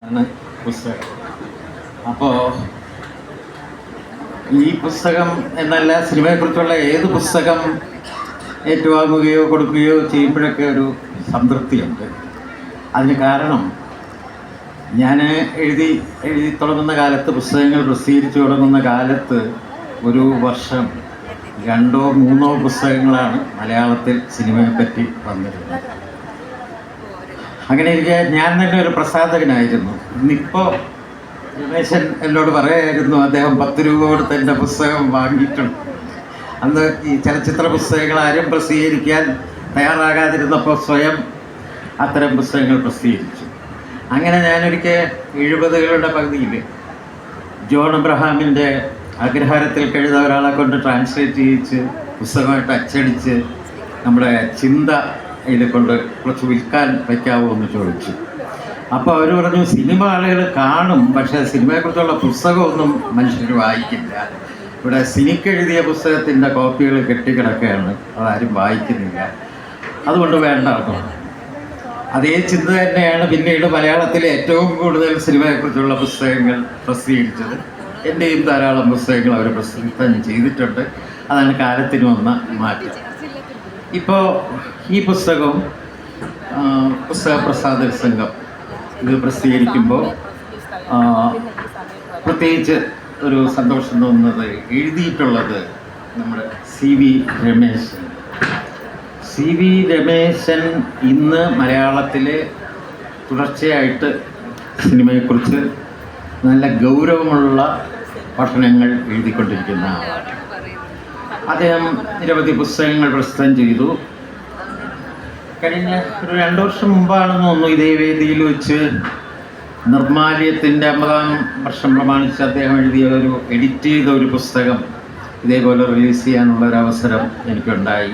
ആണ് പുസ്തകം. അപ്പോൾ ഈ പുസ്തകം എന്നല്ല, സിനിമയെക്കുറിച്ചുള്ള ഏത് പുസ്തകം ഏറ്റുവാങ്ങുകയോ കൊടുക്കുകയോ ചെയ്യുമ്പോഴൊക്കെ ഒരു സംതൃപ്തിയുണ്ട്. അതിന് കാരണം ഞാൻ എഴുതി തുടങ്ങുന്ന കാലത്ത്, പുസ്തകങ്ങൾ പ്രസിദ്ധീകരിച്ചു തുടങ്ങുന്ന കാലത്ത് ഒരു വർഷം 2 or 3 പുസ്തകങ്ങളാണ് മലയാളത്തിൽ സിനിമയെപ്പറ്റി വന്നിരുന്നത്. അങ്ങനെ എനിക്ക് ഞാൻ തന്നെ ഒരു പ്രസാധകനായിരുന്നു. ഇന്നിപ്പോൾ രമേശൻ എന്നോട് പറയായിരുന്നു, അദ്ദേഹം 10 രൂപ കൊടുത്ത് എൻ്റെ പുസ്തകം വാങ്ങിയിട്ടുണ്ട്. അന്ന് ഈ ചലച്ചിത്ര പുസ്തകങ്ങൾ ആരും പ്രസിദ്ധീകരിക്കാൻ തയ്യാറാകാതിരുന്നപ്പോൾ സ്വയം അത്തരം പുസ്തകങ്ങൾ പ്രസിദ്ധീകരിച്ചു. അങ്ങനെ ഞാനൊരിക്കൽ 70കളുടെ പകുതിയിൽ ജോൺ അബ്രഹാമിൻ്റെ അഗ്രഹാരത്തിൽ കഴുത ഒരാളെ കൊണ്ട് ട്രാൻസ്ലേറ്റ് ചെയ്യിച്ച് പുസ്തകമായിട്ട് അച്ചടിച്ച് നമ്മുടെ ചിന്ത ഇതിൽ കൊണ്ട് കുറച്ച് വിൽക്കാൻ വയ്ക്കാവോ എന്ന് ചോദിച്ചു. അപ്പോൾ അവർ പറഞ്ഞു, സിനിമ ആളുകൾ കാണും, പക്ഷേ സിനിമയെക്കുറിച്ചുള്ള പുസ്തകമൊന്നും മനുഷ്യർ വായിക്കില്ല. ഇവിടെ സിനിക്കെഴുതിയ പുസ്തകത്തിൻ്റെ കോപ്പികൾ കെട്ടിക്കിടക്കുകയാണ്, അതാരും വായിക്കുന്നില്ല, അതുകൊണ്ട് വേണ്ട കേട്ടോ. അതേ ചിന്ത തന്നെയാണ് പിന്നീട് മലയാളത്തിൽ ഏറ്റവും കൂടുതൽ സിനിമയെക്കുറിച്ചുള്ള പുസ്തകങ്ങൾ പ്രസിദ്ധീകരിച്ചത്. എൻ്റെയും ധാരാളം പുസ്തകങ്ങൾ അവർ പ്രസിദ്ധം ചെയ്തിട്ടുണ്ട്. അതാണ് കാലത്തിന് വന്ന മാറ്റം. ഇപ്പോൾ ഈ പുസ്തകവും പുസ്തക പ്രസാധക സംഘം ഇത് പ്രസിദ്ധീകരിക്കുമ്പോൾ പ്രത്യേകിച്ച് ഒരു സന്തോഷം തോന്നുന്നത്, എഴുതിയിട്ടുള്ളത് നമ്മുടെ CV രമേശൻ. CV രമേശൻ ഇന്ന് മലയാളത്തിൽ തുടർച്ചയായിട്ട് സിനിമയെക്കുറിച്ച് നല്ല ഗൗരവമുള്ള പഠനങ്ങൾ എഴുതിക്കൊണ്ടിരിക്കുന്ന ആളാണ്. അദ്ദേഹം നിരവധി പുസ്തകങ്ങൾ പ്രസിദ്ധം ചെയ്തു. കഴിഞ്ഞ ഒരു 2 വർഷം മുമ്പാണെന്ന് തോന്നുന്നു, ഇതേ വേദിയിൽ വെച്ച് നിർമ്മാല്യത്തിൻ്റെ 50ാം വർഷം പ്രമാണിച്ച് അദ്ദേഹം എഡിറ്റ് ചെയ്ത ഒരു പുസ്തകം ഇതേപോലെ റിലീസ് ചെയ്യാനുള്ളൊരവസരം എനിക്കുണ്ടായി.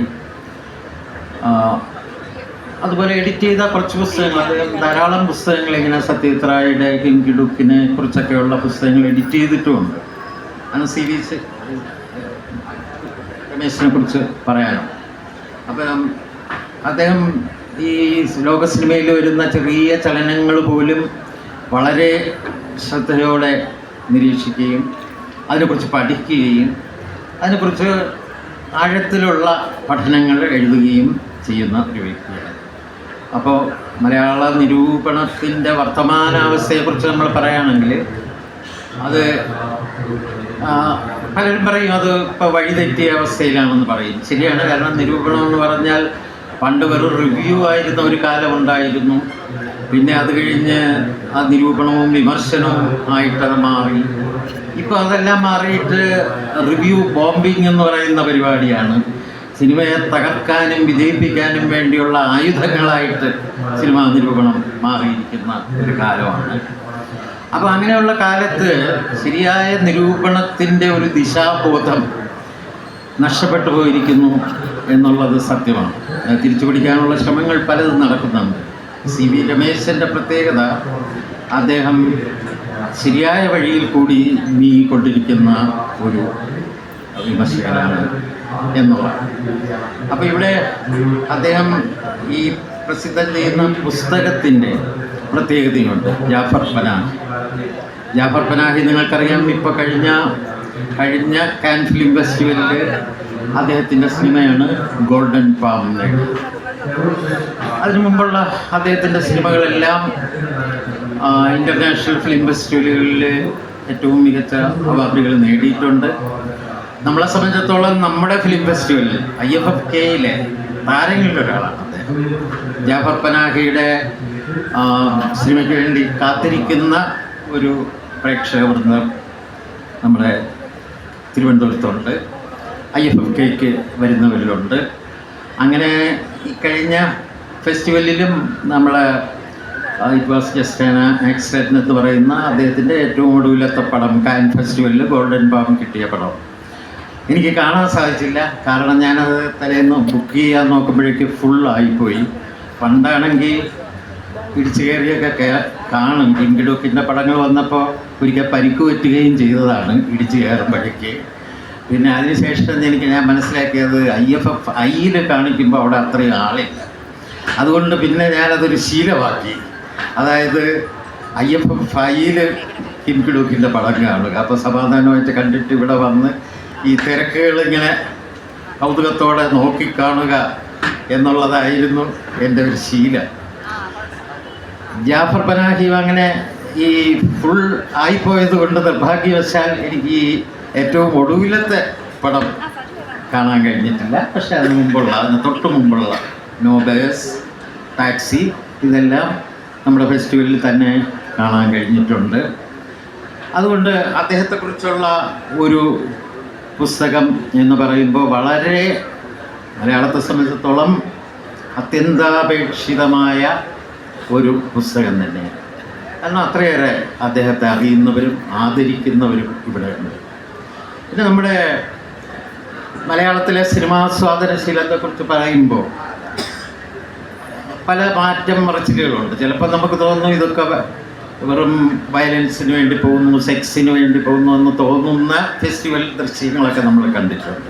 അതുപോലെ എഡിറ്റ് ചെയ്ത കുറച്ച് പുസ്തകങ്ങൾ, അദ്ദേഹം ധാരാളം പുസ്തകങ്ങൾ ഇങ്ങനെ സത്യജിത് റായിയുടെ കിങ്കിഡുക്കിനെ കുറിച്ചൊക്കെയുള്ള പുസ്തകങ്ങൾ എഡിറ്റ് ചെയ്തിട്ടുമുണ്ട്. അന്ന് സീരീസ് രമേശിനെ കുറിച്ച് പറയാനും. അപ്പം അദ്ദേഹം ഈ ലോക സിനിമയിൽ വരുന്ന ചെറിയ ചലനങ്ങൾ പോലും വളരെ ശ്രദ്ധയോടെ നിരീക്ഷിക്കുകയും അതിനെക്കുറിച്ച് പഠിക്കുകയും അതിനെക്കുറിച്ച് ആഴത്തിലുള്ള പഠനങ്ങൾ എഴുതുകയും ചെയ്യുന്ന ഒരു വ്യക്തിയാണ്. അപ്പോൾ മലയാള നിരൂപണത്തിൻ്റെ വർത്തമാനാവസ്ഥയെക്കുറിച്ച് നമ്മൾ പറയുകയാണെങ്കിൽ, അത് പലരും പറയും അത് ഇപ്പോൾ വഴിതെറ്റിയ അവസ്ഥയിലാണെന്ന് പറയും. ശരിയാണ്. കാരണം നിരൂപണം എന്ന് പറഞ്ഞാൽ പണ്ട് വെറും റിവ്യൂ ആയിരുന്ന ഒരു കാലമുണ്ടായിരുന്നു. പിന്നെ അത് കഴിഞ്ഞ് ആ നിരൂപണവും വിമർശനവും ആയിട്ടത് മാറി. ഇപ്പോൾ അതെല്ലാം മാറിയിട്ട് റിവ്യൂ ബോംബിംഗ് എന്ന് പറയുന്ന പരിപാടിയാണ്. സിനിമയെ തകർക്കാനും വിജയിപ്പിക്കാനും വേണ്ടിയുള്ള ആയുധങ്ങളായിട്ട് സിനിമാ നിരൂപണം മാറിയിരിക്കുന്ന ഒരു കാലമാണ്. അപ്പോൾ അങ്ങനെയുള്ള കാലത്ത് ശരിയായ നിരൂപണത്തിൻ്റെ ഒരു ദിശാബോധം നഷ്ടപ്പെട്ടു പോയിരിക്കുന്നു എന്നുള്ളത് സത്യമാണ്. തിരിച്ചു പിടിക്കാനുള്ള ശ്രമങ്ങൾ പലതും നടക്കുന്നുണ്ട്. CV രമേശൻ്റെ പ്രത്യേകത, അദ്ദേഹം ശരിയായ വഴിയിൽ കൂടി നീങ്ങിക്കൊണ്ടിരിക്കുന്ന ഒരു വിമർശകനാണ് എന്നുള്ളതാണ്. അപ്പോൾ ഇവിടെ അദ്ദേഹം ഈ പ്രസിദ്ധം ചെയ്യുന്ന പുസ്തകത്തിൻ്റെ പ്രത്യേകതയുണ്ട്. ജാഫർ പനാഹി നിങ്ങൾക്കറിയാം, ഇപ്പോൾ കഴിഞ്ഞ കാൻ ഫിലിം ഫെസ്റ്റിവലിൽ അദ്ദേഹത്തിൻ്റെ സിനിമയാണ് ഗോൾഡൻ പാം നേടി. അതിനു മുമ്പുള്ള അദ്ദേഹത്തിൻ്റെ സിനിമകളെല്ലാം ഇൻ്റർനാഷണൽ ഫിലിം ഫെസ്റ്റിവലുകളിൽ ഏറ്റവും മികച്ച അവാർഡുകൾ നേടിയിട്ടുണ്ട്. നമ്മളെ സംബന്ധിച്ചിടത്തോളം നമ്മുടെ ഫിലിം ഫെസ്റ്റിവലിൽ IFFKയിലെ താരങ്ങളിൽ ഒരാളാണ് അദ്ദേഹം. ജാഫർ പനാഹിയുടെ സിനിമയ്ക്ക് വേണ്ടി കാത്തിരിക്കുന്ന ഒരു പ്രേക്ഷകവൃന്ദം നമ്മുടെ തിരുവനന്തപുരത്തുണ്ട്, IFFKയ്ക്ക് വരുന്നവരിലുണ്ട്. അങ്ങനെ ഈ കഴിഞ്ഞ ഫെസ്റ്റിവലിലും നമ്മളെ it was just an accident എന്ന് പറയുന്ന അദ്ദേഹത്തിൻ്റെ ഏറ്റവും ഒടുവിലത്തെ പടം കാൻ ഫെസ്റ്റിവലിൽ ഗോൾഡൻ പാം കിട്ടിയ പടം എനിക്ക് കാണാൻ സാധിച്ചില്ല. കാരണം ഞാനത് തലേന്ന് ബുക്ക് ചെയ്യാൻ നോക്കുമ്പോഴേക്ക് ഫുള്ളായിപ്പോയി. പണ്ടാണെങ്കിൽ ഇടിച്ചു കയറിയൊക്കെ കാണും. കിങ്കിഡുക്കിൻ്റെ പടങ്ങൾ വന്നപ്പോൾ ഒരിക്കൽ പരിക്ക് പറ്റുകയും ചെയ്തതാണ് ഇടിച്ചു കയറുമ്പോഴേക്ക്. പിന്നെ അതിനുശേഷം ഞാൻ മനസ്സിലാക്കിയത് IFFIയിൽ കാണിക്കുമ്പോൾ അവിടെ അത്രയും ആളില്ല. അതുകൊണ്ട് പിന്നെ ഞാനതൊരു ശീലമാക്കി. അതായത് IFFIയിൽ ഹിൻഡുക്കിൻ്റെ പടം കാണുക. അപ്പോൾ സമാധാനമായിട്ട് കണ്ടിട്ട് ഇവിടെ വന്ന് ഈ തിരക്കുകളിങ്ങനെ കൗതുകത്തോടെ നോക്കിക്കാണുക എന്നുള്ളതായിരുന്നു എൻ്റെ ഒരു ശീലം. ജാഫർ പനാഹി അങ്ങനെ ഈ ഫുൾ ആയിപ്പോയത് കൊണ്ട് നിർഭാഗ്യവശാൽ എനിക്ക് ഈ ഏറ്റവും ഒടുവിലത്തെ പടം കാണാൻ കഴിഞ്ഞിട്ടില്ല. പക്ഷേ അതിന് തൊട്ട് മുമ്പുള്ള നോബേഴ്സ്, ടാക്സി ഇതെല്ലാം നമ്മുടെ ഫെസ്റ്റിവലിൽ തന്നെ കാണാൻ കഴിഞ്ഞിട്ടുണ്ട്. അതുകൊണ്ട് അദ്ദേഹത്തെക്കുറിച്ചുള്ള ഒരു പുസ്തകം എന്ന് പറയുമ്പോൾ വളരെ മലയാളത്തെ സംബന്ധിച്ചിടത്തോളം അത്യന്താപേക്ഷിതമായ ഒരു പുസ്തകം തന്നെയാണ്. കാരണം അത്രയേറെ അദ്ദേഹത്തെ അറിയുന്നവരും ആദരിക്കുന്നവരും ഇവിടെയുണ്ട്. പിന്നെ നമ്മുടെ മലയാളത്തിലെ സിനിമാസ്വാദനശീലത്തെക്കുറിച്ച് പറയുമ്പോൾ പല മാറ്റം മറിച്ചിലുകളുണ്ട്. ചിലപ്പോൾ നമുക്ക് തോന്നുന്നു ഇതൊക്കെ വെറും വയലൻസിന് വേണ്ടി പോകുന്നു, സെക്സിന് വേണ്ടി പോകുന്നു എന്ന് തോന്നുന്ന ഫെസ്റ്റിവൽ ദൃശ്യങ്ങളൊക്കെ നമ്മൾ കണ്ടിട്ടുണ്ട്.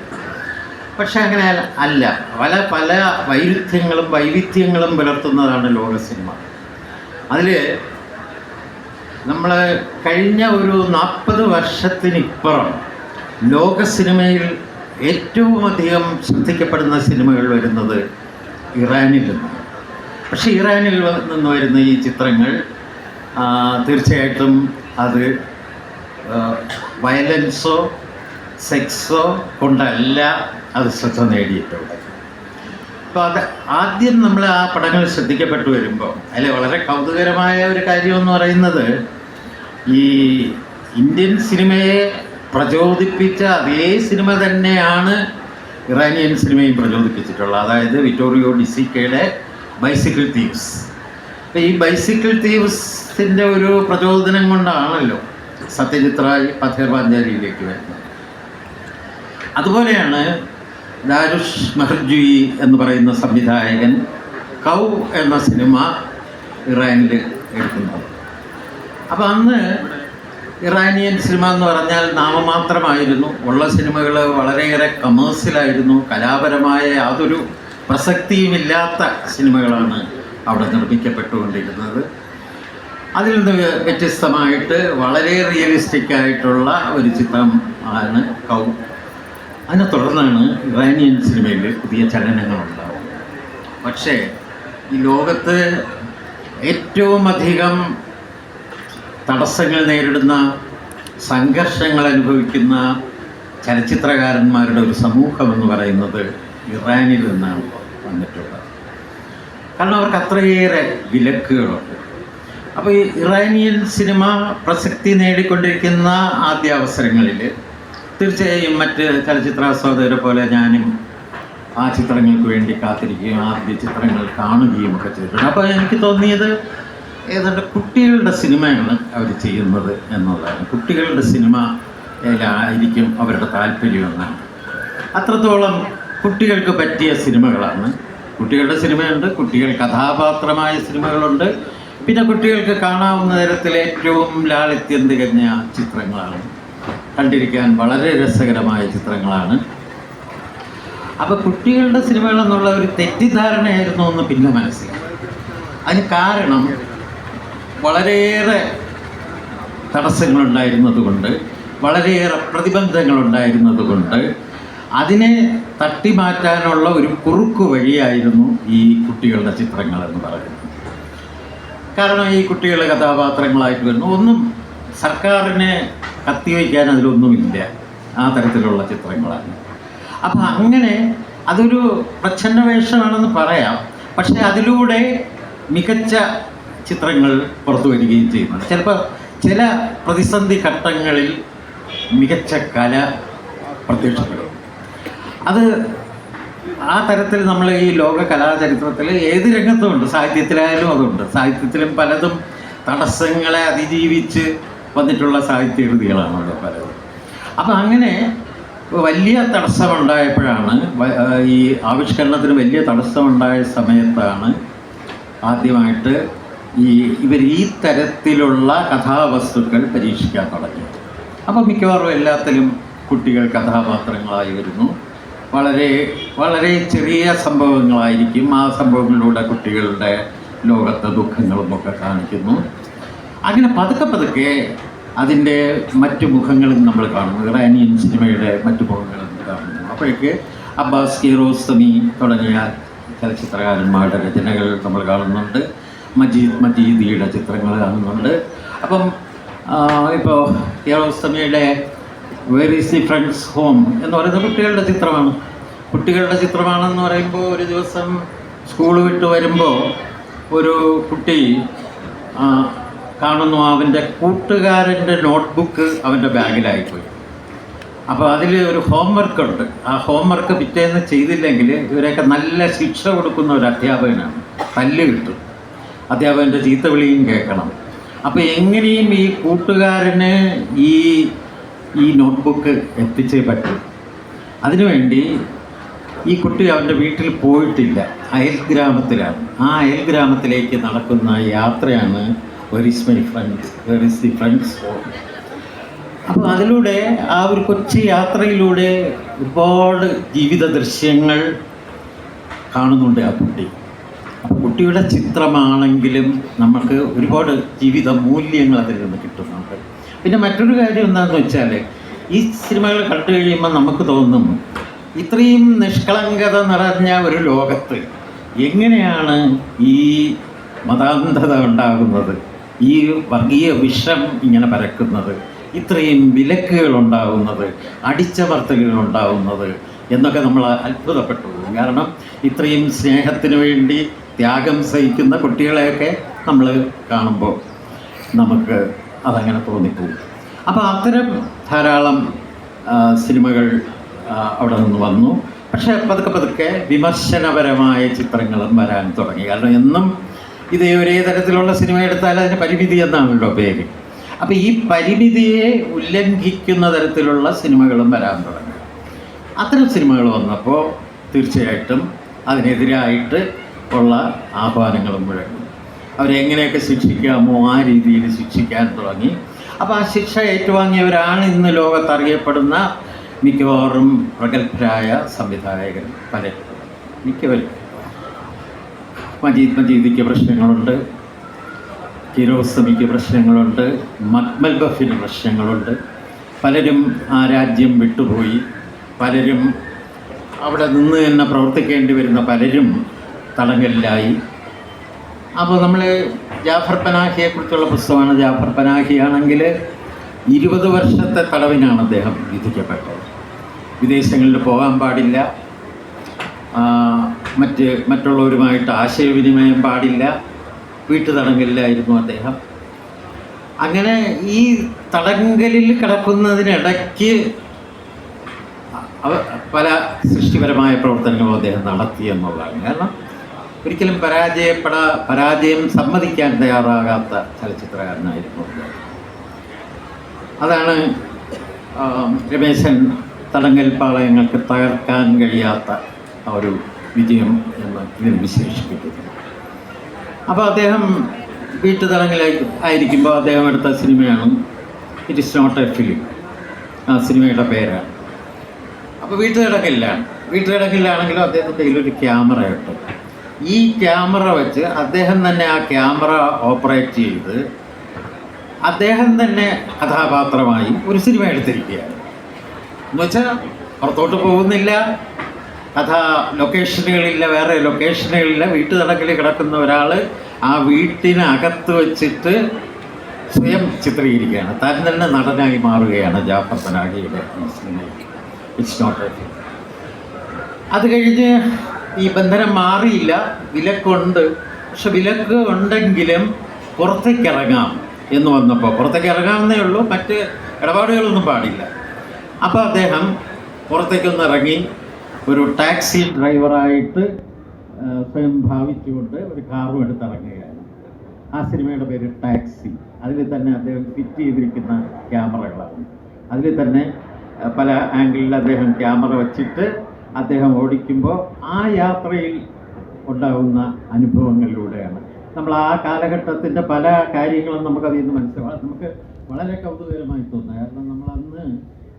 പക്ഷെ അങ്ങനെ അല്ല. പല വൈവിധ്യങ്ങളും പുലർത്തുന്നതാണ് ലോക സിനിമ. അതിൽ നമ്മൾ കഴിഞ്ഞ ഒരു 40 വർഷത്തിനിപ്പുറം ലോക സിനിമയിൽ ഏറ്റവും അധികം ശ്രദ്ധിക്കപ്പെടുന്ന സിനിമകൾ വരുന്നത് ഇറാനിൽ നിന്നാണ്. പക്ഷേ ഇറാനിൽ നിന്ന് വരുന്ന ഈ ചിത്രങ്ങൾ തീർച്ചയായിട്ടും അത് വയലൻസോ സെക്സോ കൊണ്ടല്ല അത് ശ്രദ്ധ നേടിയിട്ടുള്ളത്. അപ്പോൾ അത് ആദ്യം നമ്മൾ ആ പടങ്ങൾ ശ്രദ്ധിക്കപ്പെട്ടു വരുമ്പോൾ അതിൽ വളരെ കൗതുകരമായ ഒരു കാര്യമെന്ന് പറയുന്നത് ഈ ഇന്ത്യൻ സിനിമയെ പ്രചോദിപ്പിച്ച അതേ സിനിമ തന്നെയാണ് ഇറാനിയൻ സിനിമയും പ്രചോദിപ്പിച്ചിട്ടുള്ളത്. അതായത് വിറ്റോറിയോ ഡിസിക്കയുടെ ബൈസിക്കിൾ തീവ്സ്. അപ്പോൾ ഈ ബൈസിക്കിൾ തീവ്സിൻ്റെ ഒരു പ്രചോദനം കൊണ്ടാണല്ലോ സത്യജിത് റായ് പഥേർ പാഞ്ചാലിയിലേക്ക് വരുന്നത്. അതുപോലെയാണ് ദാരുഷ് മെഹർജുയി എന്ന് പറയുന്ന സംവിധായകൻ കൗ എന്ന സിനിമ ഇറാനിൽ എടുക്കുന്നത്. അപ്പോൾ അന്ന് ഇറാനിയൻ സിനിമ എന്ന് പറഞ്ഞാൽ നാമമാത്രമായിരുന്നു. ഉള്ള സിനിമകൾ വളരെയേറെ കമേഴ്സ്യലായിരുന്നു. കലാപരമായ യാതൊരു പ്രസക്തിയുമില്ലാത്ത സിനിമകളാണ് അവിടെ നിർമ്മിക്കപ്പെട്ടുകൊണ്ടിരുന്നത്. അതിൽ നിന്ന് വ്യത്യസ്തമായിട്ട് വളരെ റിയലിസ്റ്റിക് ആയിട്ടുള്ള ഒരു ചിത്രം ആണ് കൗ. അതിനെ തുടർന്നാണ് ഇറാനിയൻ സിനിമയിൽ പുതിയ ചലനങ്ങളുണ്ടാവുന്നത്. പക്ഷേ ഈ ലോകത്ത് ഏറ്റവും അധികം തടസ്സങ്ങൾ നേരിടുന്ന, സംഘർഷങ്ങൾ അനുഭവിക്കുന്ന ചലച്ചിത്രകാരന്മാരുടെ ഒരു സമൂഹം എന്ന് പറയുന്നത് ഇറാനിൽ നിന്നാണ് വന്നിട്ടുള്ളത്. കാരണം അവർക്ക് അത്രയേറെ വിലക്കുകളുണ്ട്. അപ്പോൾ ഈ ഇറാനിയൻ സിനിമ പ്രസക്തി നേടിക്കൊണ്ടിരിക്കുന്ന ആദ്യ അവസരങ്ങളിൽ തീർച്ചയായും മറ്റ് ചലച്ചിത്രാസ്വാദകരെ പോലെ ഞാനും ആ ചിത്രങ്ങൾക്ക് വേണ്ടി കാത്തിരിക്കുകയും ആദ്യ ചിത്രങ്ങൾ കാണുകയും ഒക്കെ ചെയ്തിട്ടുണ്ട്. അപ്പോൾ എനിക്ക് തോന്നിയത് ഏതാണ്ട് കുട്ടികളുടെ സിനിമയാണ് അവർ ചെയ്യുന്നത് എന്നുള്ളതാണ്. കുട്ടികളുടെ സിനിമയിലായിരിക്കും അവരുടെ താല്പര്യമെന്നാണ്. അത്രത്തോളം കുട്ടികൾക്ക് പറ്റിയ സിനിമകളാണ്. കുട്ടികളുടെ സിനിമയുണ്ട്, കുട്ടികൾ കഥാപാത്രമായ സിനിമകളുണ്ട്, പിന്നെ കുട്ടികൾക്ക് കാണാവുന്ന തരത്തിൽ ഏറ്റവും ലാളിത്യം തികഞ്ഞ ചിത്രങ്ങളാണ്, കണ്ടിരിക്കാൻ വളരെ രസകരമായ ചിത്രങ്ങളാണ്. അപ്പോൾ കുട്ടികളുടെ സിനിമകൾ എന്നുള്ള ഒരു തെറ്റിദ്ധാരണയായിരുന്നു എന്ന് പിന്നെ മനസ്സിലായി. അതിന് കാരണം വളരെയേറെ തടസ്സങ്ങളുണ്ടായിരുന്നതുകൊണ്ട്, വളരെയേറെ പ്രതിബന്ധങ്ങളുണ്ടായിരുന്നതുകൊണ്ട് അതിനെ തട്ടിമാറ്റാനുള്ള ഒരു കുറുക്കു വഴിയായിരുന്നു ഈ കുട്ടികളുടെ ചിത്രങ്ങൾ എന്ന് പറയുന്നത്. കാരണം ഈ കുട്ടികൾ കഥാപാത്രങ്ങളായിട്ട് വരുന്നു, ഒന്നും സർക്കാരിനെ കത്തിവയ്ക്കാൻ അതിലൊന്നുമില്ല, ആ തരത്തിലുള്ള ചിത്രങ്ങളാണ്. അപ്പം അങ്ങനെ അതൊരു പ്രച്ഛന്ന വേഷമാണെന്ന് പറയാം. പക്ഷേ അതിലൂടെ മികച്ച ചിത്രങ്ങൾ പുറത്തു വരികയും ചെയ്യുന്നുണ്ട്. ചിലപ്പോൾ ചില പ്രതിസന്ധി ഘട്ടങ്ങളിൽ മികച്ച കല പ്രത്യക്ഷപ്പെടും. അത് ആ തരത്തിൽ നമ്മൾ ഈ ലോക കലാചരിത്രത്തിൽ ഏത് രംഗത്തും ഉണ്ട്. സാഹിത്യത്തിലായാലും അതുണ്ട്. സാഹിത്യത്തിലും പലതും തടസ്സങ്ങളെ അതിജീവിച്ച് വന്നിട്ടുള്ള സാഹിത്യകൃതികളാണല്ലോ പലതും. അപ്പം അങ്ങനെ വലിയ തടസ്സമുണ്ടായപ്പോഴാണ്, ഈ ആവിഷ്കരണത്തിന് വലിയ തടസ്സമുണ്ടായ സമയത്താണ് ആദ്യമായിട്ട് ഇവർ ഈ തരത്തിലുള്ള കഥാവസ്തുക്കൾ പരീക്ഷിക്കാൻ തുടങ്ങിയത്. അപ്പോൾ മിക്കവാറും എല്ലാത്തിലും കുട്ടികൾ കഥാപാത്രങ്ങളായി വരുന്നു. വളരെ വളരെ ചെറിയ സംഭവങ്ങളായിരിക്കും. ആ സംഭവങ്ങളിലൂടെ കുട്ടികളുടെ ലോകത്തെ ദുഃഖങ്ങളും ഒക്കെ കാണിക്കുന്നു. അങ്ങനെ പതുക്കെ പതുക്കെ അതിൻ്റെ മറ്റു മുഖങ്ങളും നമ്മൾ കാണുന്നു. ഇറാനിയൻ സിനിമയുടെ മറ്റു മുഖങ്ങളും കാണുന്നു. അപ്പോഴേക്ക് അബ്ബാസ് കിയാറോസ്തമി തുടങ്ങിയ ചലച്ചിത്രകാരന്മാരുടെ രചനകൾ നമ്മൾ കാണുന്നുണ്ട്. മജീദിയുടെ ചിത്രങ്ങൾ കാണുന്നുണ്ട്. അപ്പം ഇപ്പോൾ കിയാറോസ്തമിയുടെ where is the friend's home എന്ന് പറയുന്നത് കുട്ടികളുടെ ചിത്രമാണെന്ന് പറയുമ്പോൾ ഒരു ദിവസം സ്കൂൾ വിട്ട് വരുമ്പോൾ ഒരു കുട്ടി കാണുന്നു അവൻ്റെ കൂട്ടുകാരൻ്റെ നോട്ട്ബുക്ക് അവൻ്റെ ബാഗിലായിപ്പോയി. അപ്പോൾ അതിൽ ഒരു ഹോംവർക്ക് ഉണ്ട്. ആ ഹോംവർക്ക് പിറ്റേന്ന് ചെയ്തില്ലെങ്കിൽ ഇവരെയൊക്കെ നല്ല ശിക്ഷ കൊടുക്കുന്ന ഒരു അധ്യാപകനാണ്. തല്ല് കിട്ടും, അധ്യാപകൻ്റെ ചീത്ത വിളിയും കേൾക്കണം. അപ്പോൾ എങ്ങനെയും ഈ കൂട്ടുകാരന് ഈ നോട്ട്ബുക്ക് എത്തിച്ചേ പറ്റും. അതിനുവേണ്ടി ഈ കുട്ടി അവൻ്റെ വീട്ടിൽ പോയിട്ടില്ല, അയൽ ഗ്രാമത്തിലാണ്. ആ അയൽ ഗ്രാമത്തിലേക്ക് നടക്കുന്ന യാത്രയാണ് were is my friends, were is the friend's home. അപ്പോൾ അതിലൂടെ ആ ഒരു കൊച്ചു യാത്രയിലൂടെ ഒരുപാട് ജീവിത ദൃശ്യങ്ങൾ കാണുന്നുണ്ട് ആ കുട്ടി. അപ്പോൾ കുട്ടിയുടെ ചിത്രമാണെങ്കിലും നമുക്ക് ഒരുപാട് ജീവിത മൂല്യങ്ങൾ അതിൽ നിന്ന് കിട്ടുന്നുണ്ട്. പിന്നെ മറ്റൊരു കാര്യം എന്താണെന്ന് വെച്ചാൽ, ഈ സിനിമകൾ കണ്ടു കഴിയുമ്പോൾ നമുക്ക് തോന്നും ഇത്രയും നിഷ്കളങ്കത നിറഞ്ഞ ഒരു ലോകത്ത് എങ്ങനെയാണ് ഈ മതാന്ധത ഉണ്ടാകുന്നത്, ഈ വർഗീയ വിഷം ഇങ്ങനെ പരക്കുന്നത്, ഇത്രയും വിലക്കുകൾ ഉണ്ടാകുന്നത്, അടിച്ചമർത്തലുകൾ ഉണ്ടാകുന്നത് എന്നൊക്കെ നമ്മൾ അത്ഭുതപ്പെട്ടു. കാരണം ഇത്രയും സ്നേഹത്തിന് വേണ്ടി ത്യാഗം സഹിക്കുന്ന കുട്ടികളെയൊക്കെ നമ്മൾ കാണുമ്പോൾ നമുക്ക് അതങ്ങനെ തോന്നിപ്പോകും. അപ്പോൾ അത്തരം ധാരാളം സിനിമകൾ അവിടെ നിന്ന് വന്നു. പക്ഷേ പതുക്കെ പതുക്കെ വിമർശനപരമായ ചിത്രങ്ങളും വരാൻ തുടങ്ങി. കാരണം എന്നും ഇതേ ഒരേ തരത്തിലുള്ള സിനിമ എടുത്താൽ അതിന് പരിമിതി എന്നാണല്ലോ പേര്. അപ്പോൾ ഈ പരിമിതിയെ ഉല്ലംഘിക്കുന്ന തരത്തിലുള്ള സിനിമകളും വരാൻ തുടങ്ങി. അത്തരം സിനിമകൾ വന്നപ്പോൾ തീർച്ചയായിട്ടും അതിനെതിരായിട്ട് ഉള്ള ആഹ്വാനങ്ങളും മുഴങ്ങി. അവരെങ്ങനെയൊക്കെ ശിക്ഷിക്കാമോ ആ രീതിയിൽ ശിക്ഷിക്കാൻ തുടങ്ങി. അപ്പോൾ ആ ശിക്ഷ ഏറ്റുവാങ്ങിയവരാണ് ഇന്ന് ലോകത്തറിയപ്പെടുന്ന മിക്കവാറും പ്രഗത്ഭരായ സംവിധായകർ മിക്കവരും. മജീദിക്ക് പ്രശ്നങ്ങളുണ്ട്, കിയാറോസ്തമിക്ക് പ്രശ്നങ്ങളുണ്ട്, മക്മൽ ബഫിന് പ്രശ്നങ്ങളുണ്ട്. പലരും ആ രാജ്യം വിട്ടുപോയി, പലരും അവിടെ നിന്ന് തന്നെ പ്രവർത്തിക്കേണ്ടി വരുന്ന പലരും തടങ്കലിലായി. അപ്പോൾ നമ്മൾ ജാഫർ പനാഹിയെക്കുറിച്ചുള്ള പുസ്തകമാണ്. ജാഫർ പനാഹിയാണെങ്കിൽ 20 വർഷത്തെ തടവിനാണ് അദ്ദേഹം വിധിക്കപ്പെട്ടത്. വിദേശങ്ങളിൽ പോകാൻ പാടില്ല, മറ്റുള്ളവരുമായിട്ട് ആശയവിനിമയം പാടില്ല, വീട്ടുതടങ്കലിലായിരുന്നു അദ്ദേഹം. അങ്ങനെ ഈ തടങ്കലിൽ കിടക്കുന്നതിനിടയ്ക്ക് പല സൃഷ്ടിപരമായ പ്രവർത്തനങ്ങളും അദ്ദേഹം നടത്തി എന്നുള്ളതാണ്. കാരണം ഒരിക്കലും പരാജയം സമ്മതിക്കാൻ തയ്യാറാകാത്ത ചലച്ചിത്രകാരനായിരുന്നു അദ്ദേഹം. അതാണ് രമേശൻ തടങ്കൽ പാളയങ്ങൾക്ക് തകർക്കാൻ കഴിയാത്ത ആ ഒരു വിജയം എന്ന് ഇതിൽ വിശേഷിപ്പിക്കുന്നു. അപ്പോൾ അദ്ദേഹം ആയിരിക്കുമ്പോൾ അദ്ദേഹം എടുത്ത സിനിമയാണ് it is not a film. ആ സിനിമയുടെ പേരാണ്. അപ്പോൾ വീട്ടുകിടക്കിലാണെങ്കിലും അദ്ദേഹത്തിൻ്റെ കയ്യിലൊരു ക്യാമറ ഉണ്ട്. ഈ ക്യാമറ വെച്ച് അദ്ദേഹം തന്നെ ആ ക്യാമറ ഓപ്പറേറ്റ് ചെയ്ത് അദ്ദേഹം തന്നെ കഥാപാത്രമായി ഒരു സിനിമ എടുത്തിരിക്കുകയാണ്. എന്നുവെച്ചാൽ പുറത്തോട്ട് പോകുന്നില്ല, ലൊക്കേഷനുകളില്ല, വേറെ ലൊക്കേഷനുകളില്ല. വീട്ടുതടങ്കിൽ കിടക്കുന്ന ഒരാൾ ആ വീട്ടിനകത്ത് വെച്ചിട്ട് സ്വയം ചിത്രീകരിക്കുകയാണ്. താൻ തന്നെ നടനായി മാറുകയാണ് ജാഫർ പനാഹിയുടെ ഈ സിനിമയിൽ ഇറ്റ്സ് നോട്ട് എ ഫിലിം. അത് കഴിഞ്ഞ് ഈ ബന്ധനം മാറിയില്ല, വിലക്കുണ്ട്. പക്ഷെ വിലക്ക് ഉണ്ടെങ്കിലും പുറത്തേക്കിറങ്ങാം എന്ന് വന്നപ്പോൾ പുറത്തേക്ക് ഇറങ്ങാമെന്നേ ഉള്ളൂ, മറ്റ് ഇടപാടുകളൊന്നും പാടില്ല. അപ്പോൾ അദ്ദേഹം പുറത്തേക്കൊന്ന് ഇറങ്ങി ഒരു ടാക്സി ഡ്രൈവറായിട്ട് സ്വയം ഭാവിച്ചുകൊണ്ട് ഒരു കാറും എടുത്തിറങ്ങുകയാണ്. ആ സിനിമയുടെ പേര് ടാക്സി. അതിൽ തന്നെ അദ്ദേഹം ഫിറ്റ് ചെയ്തിരിക്കുന്ന ക്യാമറകളാണ്. അതിൽ തന്നെ പല ആംഗിളിൽ അദ്ദേഹം ക്യാമറ വച്ചിട്ട് അദ്ദേഹം ഓടിക്കുമ്പോൾ ആ യാത്രയിൽ ഉണ്ടാകുന്ന അനുഭവങ്ങളിലൂടെയാണ് നമ്മൾ ആ കാലഘട്ടത്തിൻ്റെ പല കാര്യങ്ങളും നമുക്കതിൽ നിന്ന് മനസ്സിലാവും. നമുക്ക് വളരെ കൗതുകകരമായി തോന്നുന്നത്. കാരണം നമ്മളന്ന്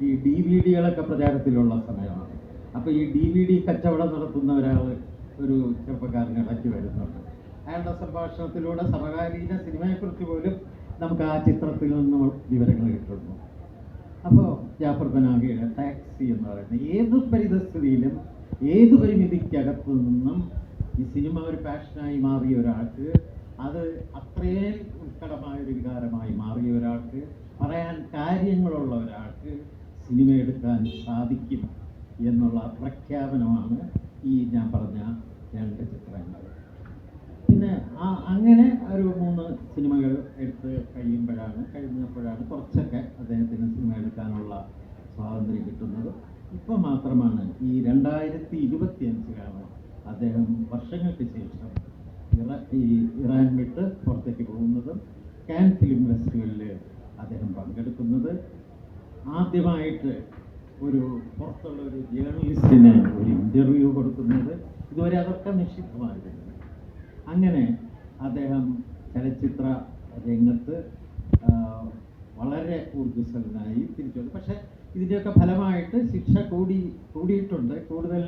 ഈ DVD-കളൊക്കെ പ്രചാരത്തിലുള്ള സമയമാണ്. അപ്പോൾ ഈ DVD കച്ചവടം നടത്തുന്ന ഒരു ചെറുപ്പക്കാരനെ ഇടയ്ക്ക് വരുന്നുണ്ട്. അയാളുടെ സംഭാഷണത്തിലൂടെ സമകാലീന സിനിമയെക്കുറിച്ച് പോലും നമുക്ക് ആ ചിത്രത്തിൽ നിന്നും വിവരങ്ങൾ കിട്ടുന്നു. അപ്പോൾ ജാഫർ പനാഹിയുടെ ടാക്സി എന്ന് പറയുന്നത് ഏത് പരിതസ്ഥിതിയിലും ഏത് പരിമിതിക്കകത്തു നിന്നും ഈ സിനിമ ഒരു പാഷനായി മാറിയ ഒരാൾക്ക്, അത് അത്രയും ഉത്കടമായൊരു വികാരമായി മാറിയ ഒരാൾക്ക്, പറയാൻ കാര്യങ്ങളുള്ള ഒരാൾക്ക് സിനിമ എടുക്കാൻ സാധിക്കും എന്നുള്ള പ്രഖ്യാപനമാണ് ഈ ഞാൻ പറഞ്ഞ 2 ചിത്രങ്ങൾ. പിന്നെ അങ്ങനെ ഒരു 3 സിനിമകൾ എടുത്ത് കഴിഞ്ഞപ്പോഴാണ് കുറച്ചൊക്കെ അദ്ദേഹത്തിന് സിനിമ എടുക്കാനുള്ള സ്വാതന്ത്ര്യം കിട്ടുന്നത്. ഇപ്പോൾ മാത്രമാണ് ഈ 2025 അദ്ദേഹം വർഷങ്ങൾക്ക് ശേഷം ഇറാൻ വിട്ട് പുറത്തേക്ക് പോകുന്നതും കാൻ ഫിലിം ഫെസ്റ്റിവലിൽ അദ്ദേഹം പങ്കെടുക്കുന്നത്. ആദ്യമായിട്ട് ഒരു പുറത്തുള്ള ഒരു ജേർണലിസ്റ്റിന് ഒരു ഇൻ്റർവ്യൂ കൊടുക്കുന്നത്. ഇതുവരെ അതൊക്കെ നിഷിദ്ധമായിരുന്നു. അങ്ങനെ അദ്ദേഹം ചലച്ചിത്ര രംഗത്ത് വളരെ ഊർജ്ജസ്വലനായി തിരിച്ചു വന്നു. പക്ഷേ ഇതിൻ്റെയൊക്കെ ഫലമായിട്ട് ശിക്ഷ കൂടിയിട്ടുണ്ട്. കൂടുതൽ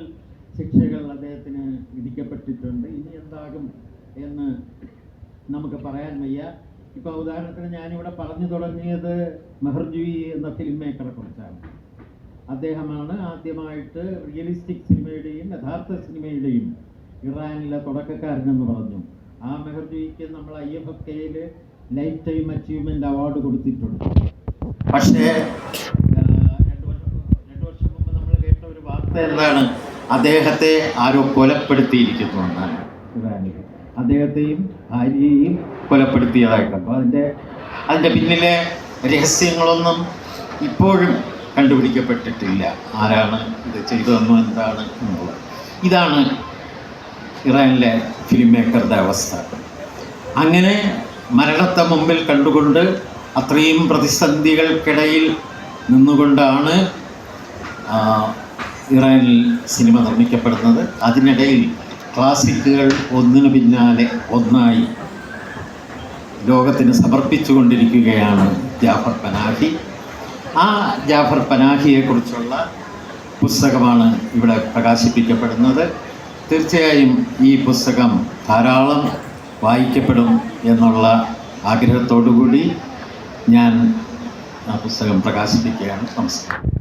ശിക്ഷകൾ അദ്ദേഹത്തിന് വിധിക്കപ്പെട്ടിട്ടുണ്ട്. ഇനി എന്താകും എന്ന് നമുക്ക് പറയാൻ വയ്യ. ഇപ്പോൾ ഉദാഹരണത്തിന് ഞാനിവിടെ പറഞ്ഞു തുടങ്ങിയത് മെഹർജുയി എന്ന ഫിലിം മേക്കറെ കുറിച്ചാണ്. അദ്ദേഹമാണ് ആദ്യമായിട്ട് റിയലിസ്റ്റിക് സിനിമയുടെയും യഥാർത്ഥ സിനിമയുടെയും ഇറാനിലെ തുടക്കക്കാരനെന്ന് പറഞ്ഞു. ആ മെഹർജുയിക്ക് നമ്മൾ IFFKയിൽ ലൈഫ് ടൈം അച്ചീവ്മെൻ്റ് അവാർഡ് കൊടുത്തിട്ടുണ്ട്. പക്ഷേ 2 വർഷം മുമ്പ് നമ്മൾ കേട്ട ഒരു വാർത്ത എന്താണ്? അദ്ദേഹത്തെ ആരോ കൊലപ്പെടുത്തിയിരിക്കുന്നു എന്നാണ് ഇറാനിൽ. അദ്ദേഹത്തെയും ഭാര്യയെയും കൊലപ്പെടുത്തിയതായിട്ട്. അപ്പോൾ അതിൻ്റെ പിന്നിലെ രഹസ്യങ്ങളൊന്നും ഇപ്പോഴും കണ്ടുപിടിക്കപ്പെട്ടിട്ടില്ല. ആരാണ് ഇത് ചെയ്തതെന്നോ എന്താണ് എന്നുള്ളത്. ഇതാണ് ഇറാനിലെ ഫിലിം മേക്കറുടെ അവസ്ഥ. അങ്ങനെ മരണത്തെ മുമ്പിൽ കണ്ടുകൊണ്ട് അത്രയും പ്രതിസന്ധികൾക്കിടയിൽ നിന്നുകൊണ്ടാണ് ഇറാനിൽ സിനിമ നിർമ്മിക്കപ്പെടുന്നത്. അതിനിടയിൽ ക്ലാസിക്കുകൾ ഒന്നിനു പിന്നാലെ ഒന്നായി ലോകത്തിന് സമർപ്പിച്ചുകൊണ്ടിരിക്കുകയാണ് ജാഫർ പനാഹി. ആ ജാഫർ പനാഹിയെക്കുറിച്ചുള്ള പുസ്തകമാണ് ഇവിടെ പ്രകാശിപ്പിക്കപ്പെടുന്നത്. തീർച്ചയായും ഈ പുസ്തകം ധാരാളം വായിക്കപ്പെടും എന്നുള്ള ആഗ്രഹത്തോടു കൂടി ഞാൻ ആ പുസ്തകം പ്രകാശിപ്പിക്കുകയാണ്. നമസ്കാരം.